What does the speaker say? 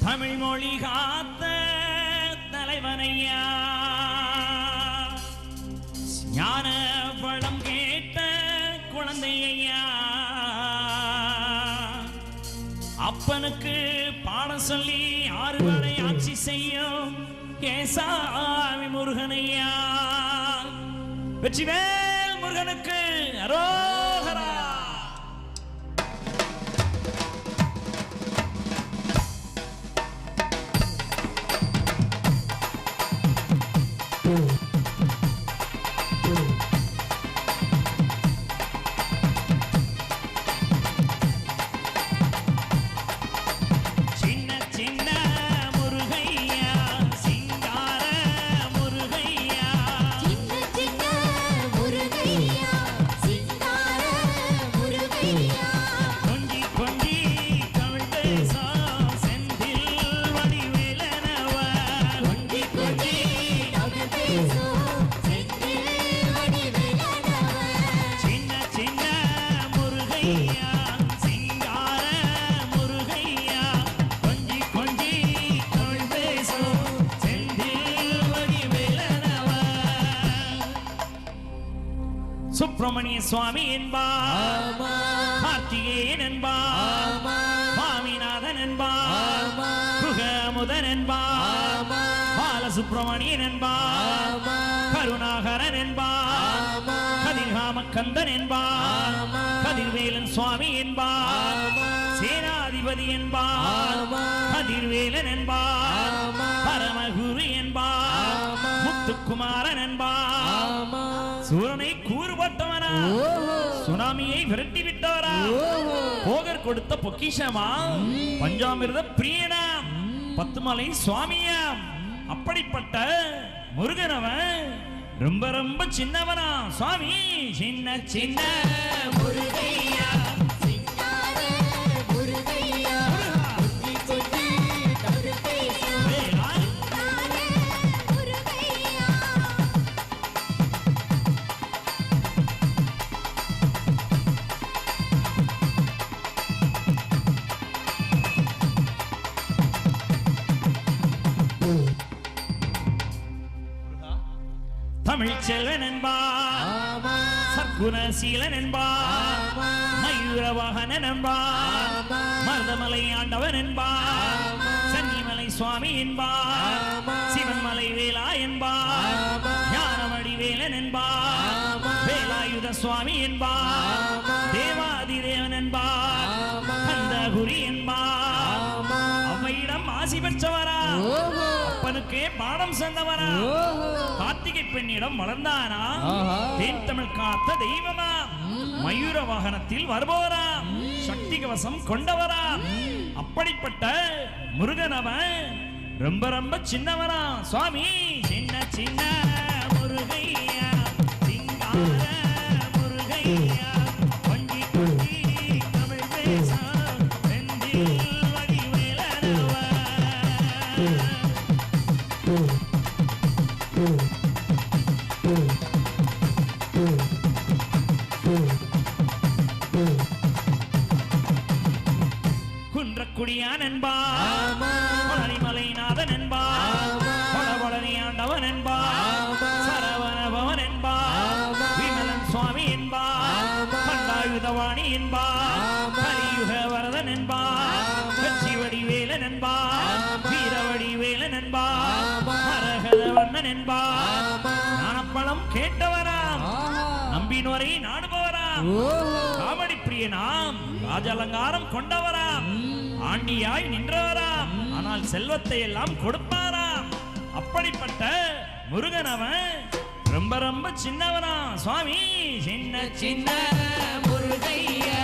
தமிழ் மொழி காத்த தலைவனையா, ஞான பழம் கேட்ட குழந்தையா, அப்பனுக்கு பாடம் சொல்லி ஆறுவடை ஆட்சி செய்யும் கேசாமி முருகனையா. வெற்றிவேல் முருகனுக்கு அரோகரா. சுப்பிரமணிய சுவாமி என்பார், கார்த்திகேயன் என்பார், சுவாமிநாதன் என்பார், குகமுதன் என்பார், பாலசுப்பிரமணியன் என்பார், கருணாகரன் என்பார், கதிர்காமக்கந்தன் என்பார், கதிர்வேலன் சுவாமி என்பார், சேனாதிபதி என்பார், கதிர்வேலன் என்பார், பரமகுரு என்பார், முத்துக்குமாரன் என்பார், சூரனை கூறுபட்டவனா, சுனாமியை விரட்டி விட்டவரா, போகர் கொடுத்த பொக்கிஷமா, பஞ்சாமிர்த பிரியனா, பத்துமலை சுவாமியா. அப்படிப்பட்ட முருகனவன் ரொம்ப ரொம்ப சின்னவனா. சுவாமி சின்ன சின்ன முருகையா, தமிழ் செல்வன் என்பார், சற்குணசீலன் என்பார், மயூரவாகனன் என்பார், மருதமலை ஆண்டவன் என்பார், சன்னிமலை சுவாமி என்பார், சிவன்மலை வேலா என்பார், ஞானமடி வேலன் என்பார், வேலாயுத சுவாமி என்பார், தேவாதிதேவன் என்பார், கந்தகுரி என்பார். அவையிடம் ஆசி பெற்றவரா, அப்பனுக்கே பாடம் சென்றவரா, கார்த்திகை பெண்ணிடம் வளர்ந்தானா, தேன் தமிழ் காத்த தெய்வமா, மயூர வாகனத்தில் வருபவரா, சக்தி கவசம் கொண்டவரா. அப்படிப்பட்ட முருகனவன் ரொம்ப ரொம்ப சின்னவரா. சுவாமி சின்ன சின்ன முருகையா, சிங்கார முருகையா, கொஞ்சி கொஞ்சி தமிழ் பேச செந்தில் வடிவேலனவ. குன்றக்குடியான் என்பார், பழனிமலைநாதன் என்பார், பழபழனி ஆண்டவன் என்பார், சரவணபவன் என்பார், விமலன் சுவாமி என்பார், கண்டாயுதவாணி என்பார், கலியுக வரதன் என்பார், வெற்றிவடிவேலன் என்பார், வீரவடிவேலன் என்பார், மரகதவண்ணன் என்பார். ஞானப்பழம் கேட்டவராம், நம்பினோரை நாடுபவராம், காமெடி பிரியனாம், ராஜாலங்காரம் கொண்டவராம், ஆண்டியாய் நின்றவராம், ஆனால் செல்வத்தை எல்லாம் கொடுப்பாராம். அப்படிப்பட்ட முருகனவன் ரொம்ப ரொம்ப சின்னவனா. சுவாமி சின்ன சின்ன முருகையா,